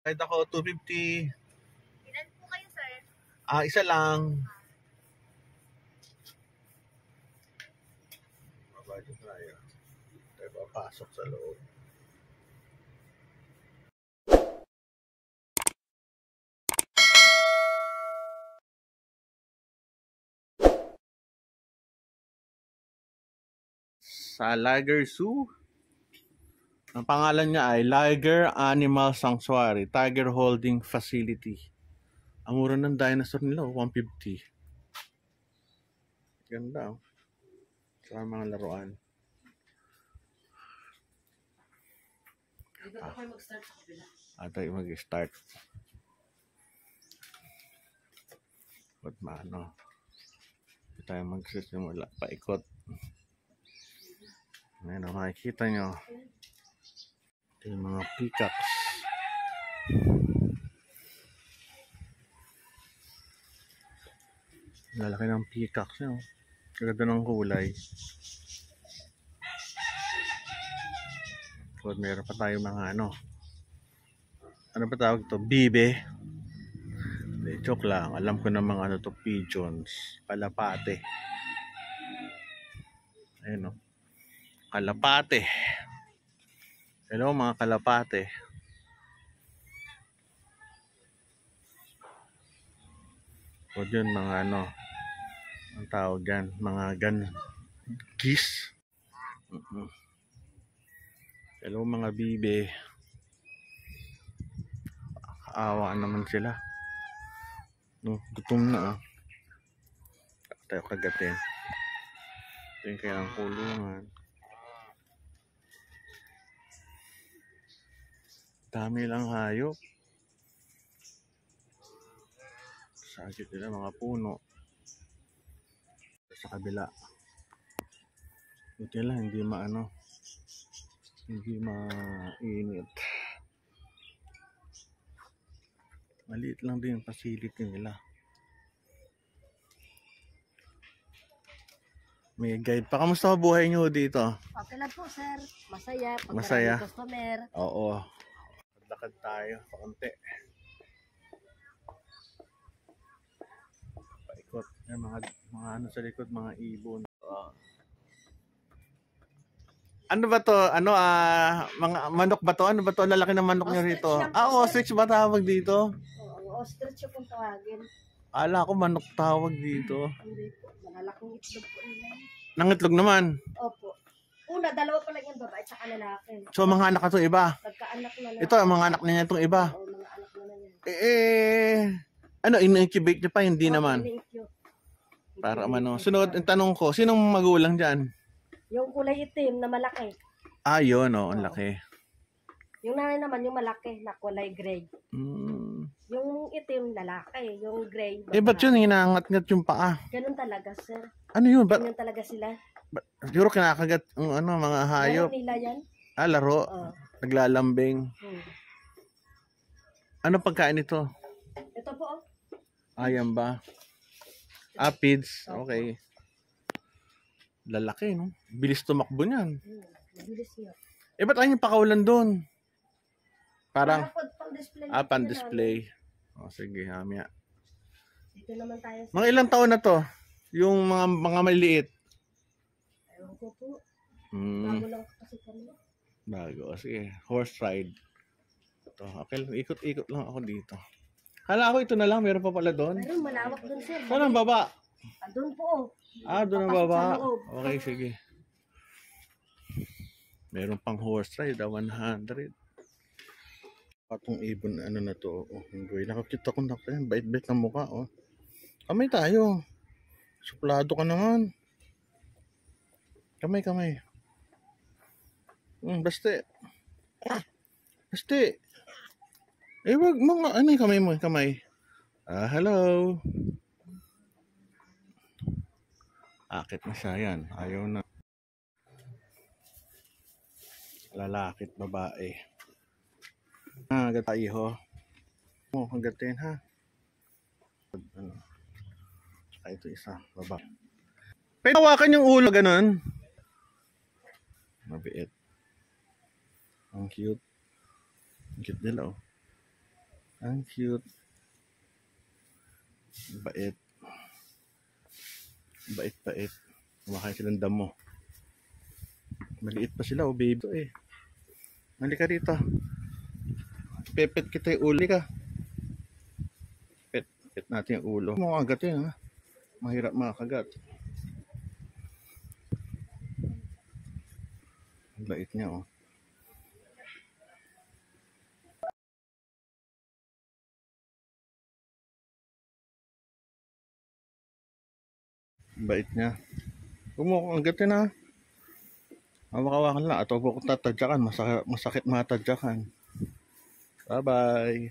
Kahit ako 250. Ilan po kayo, sir? Isa lang. Mabalik tayo. Tayo papasok sa loob. Sa Liger Zoo. Ang pangalan niya ay Liger Animal Sanctuary, Tiger Holding Facility. Ang mura ng dinosaur nila, $150. Ganda, oh. Sa mga laruan. Dito tayo mag-start sa kabila. Tayo mag-start. Ba't maano? Dito tayo magsisimula. Paikot. Ngayon, makikita nyo. Ito yung mga peacocks. Lalaki ng peacocks nyo. Kaganda ng kulay. So, meron pa tayo mga ano ba tawag ito? Bibe. Joke lang. Alam ko na mga ano to, pigeons. Kalapate. Ayun, no? Kalapate. Hello mga kalapate. O dyan mga ano, ang tawag dyan, mga geese. Hello mga bibe. Awa naman sila. No, gutom na. Tayo kagatin. Ito yung kailang kulungan. Dami lang hayop. Sakit nila mga puno. Sa kabila. Buti lang hindi mainit. Maliit lang din yung facility nila. May guide pa. Kamusta buhay nyo dito? Okay lang po, sir. Masaya. Pag Masaya. maraming customer. Oo. Lakad tayo pa konti. Paikot. Yan, mga ano sa likod, mga ibon. Ano ba to? Mga manok ba to? Ano ba to? Lalaki ng manok nyo rito. Ostrich ba tawag dito? Oo, ostrich yung tawagin. Ala ko manok tawag dito. Hindi po. Malalaking itlog po nila. Nangitlog naman? Opo. Una, dalawa pa lang yung babae at saka lalaki. So mga anak na to iba? Nagkaanak na lang. Ito, mga anak niya itong iba? Oo, mga anak na lang yan. In-incubate niya pa? Hindi naman. Para ano. Sunod, ang tanong ko, sinong magulang dyan? Yung kulay itim na malaki. Yun, ang laki. Yung nanay naman, yung malaki na kulay gray. Yung itim, lalaki. Yung gray, ba't yun, hinangat-ngat yung paa? Ganun talaga, sir. Ano yun? Ganun talaga sila. Siguro kinakagat mga hayop. Laro nila yan. Laro. Naglalambing. Ano pagkain ito? Ito po, Yan ba? Aphids. Okay. Lalaki, no? Bilis tumakbo niyan. Mabilis yun. Ba't ayaw yung pakawalan doon? Parang, pang-display. pang-display. Sige, hamya. Dito naman tayo. Mga ilang taon na to? Yung mga maliit? Ewan ko po. Bago lang kasi kami. Bago. Sige, horse ride. Ito, okay lang. Ikot-ikot lang ako dito. Kala ko ito na lang. Meron pa pala doon. Meron, malawak doon, sir. Saan ang baba? Doon po. Doon ang baba. Okay, sige. Meron pang horse ride, 100. Patong ibon, ano na to. Nakakita ko na pa yan. Bait-bait ng mukha, Kamay tayo. Suplado ka naman. Kamay. Baste. Baste. Wag mo nga. Ano yung kamay mo? Kamay. Hello. Akit na siya yan. Ayaw na. Lalakit babae. Agad tayo. Hanggatin ha. Ito isa. Baba. Pwede hawakan yung ulo ganun. Mabiit. Ang cute. Ang cute nila Ang cute. Bait. Bait. Kumakain silang damo. Maliit pa sila, oh baby to eh. Halika rito. Pepet kita yung uli ka. Pet natin yung ulo. Makagat yun ha. Mahirap makagat. Ang bait niya oh. Bait niya. Huwag mo akong agatin ha. Hawak-hawakan lang. At huwag akong tatadyakan. Masakit matadyakan. Bye-bye.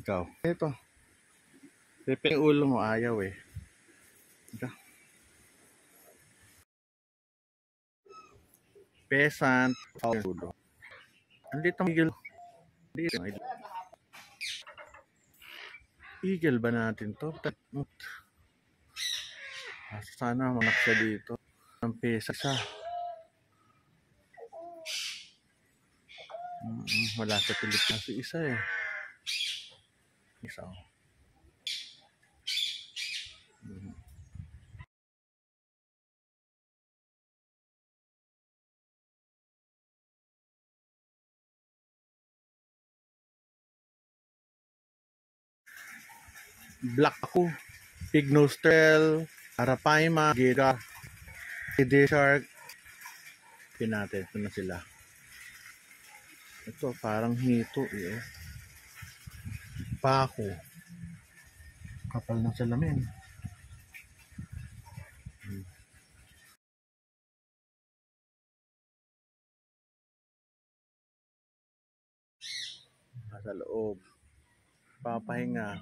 Ikaw. Ito. Pepe yung ulo mo. Ayaw eh. Ito. Pesant. Ulo. Andito ang eagle. Eagle ba natin to? Sana manak siya dito. Ang pesa siya. Wala sa Pilipinas. Isa eh. Isa oh. Black ako. Pig nose trail. Arapaima. Giga. Kiddy shark. Pinate. Ito na sila. Ito parang hito eh. Pako. Kapal ng salamin. Sa loob. Papahinga.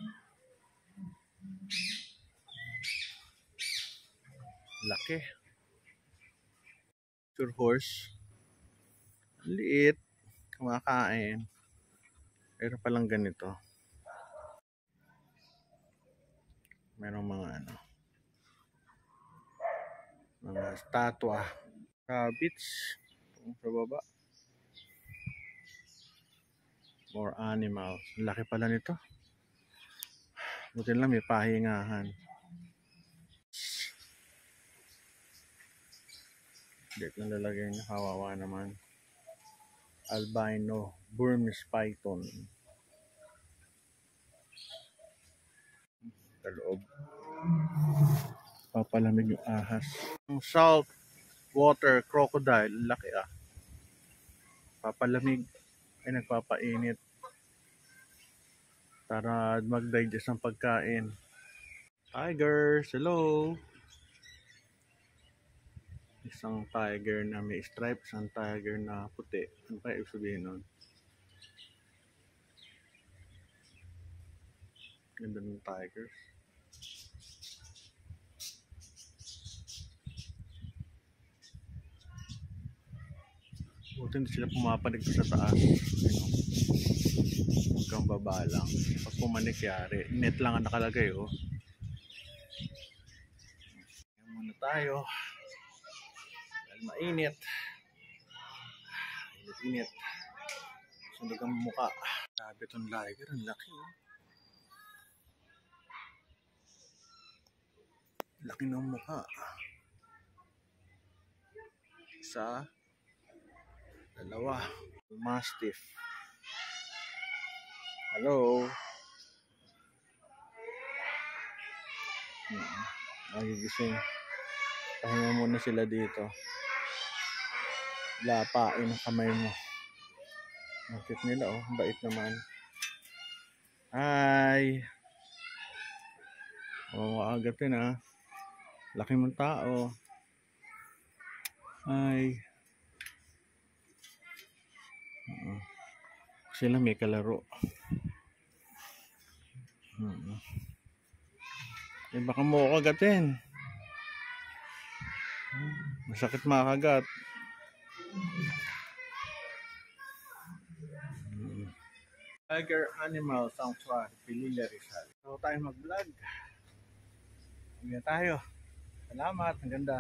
Laki. Pure horse. Liit. Kumakain. Pero palang ganito. Merong mga ano. Mga statwa. Rabbits. Sa baba. More animals. Laki pala nito. Buti lang may pahingahan. Dito na lalagay niya. Kawawa naman. Albino. Burmese python. Sa loob. Papalamig yung ahas. Salt water crocodile. Laki ah. Papalamig. Ay nagpapainit. Para mag-digest ng pagkain. Tigers. Hello. Isang tiger na may stripe, isang tiger na puti. Ano kaya ibig sabihin nun? Ganda ng tigers. Buti hindi sila pumapanig sa taas. Hanggang baba lang. Pag pumanik yari, net lang ang nakalagay oh. Yan muna tayo. Dahil mainit. Init. Sundag ang mukha. Sabi itong tiger, ang laki oh. Laki ng mukha. Isa. Dalawa. Mastiff. Hello. Nagigising. Pahinga muna sila dito. Lapain ang kamay mo. Nakit nila oh. Bait naman. Hi. Agatin ah. Laki mong tao. Hi. Sila may kalaro. Eh baka mo ako agatin. Masakit makagat. Tiger Animal Sanctuary, Pililla Rizal. So tayo mag-vlog. Hindi tayo. Salamat, ang ganda.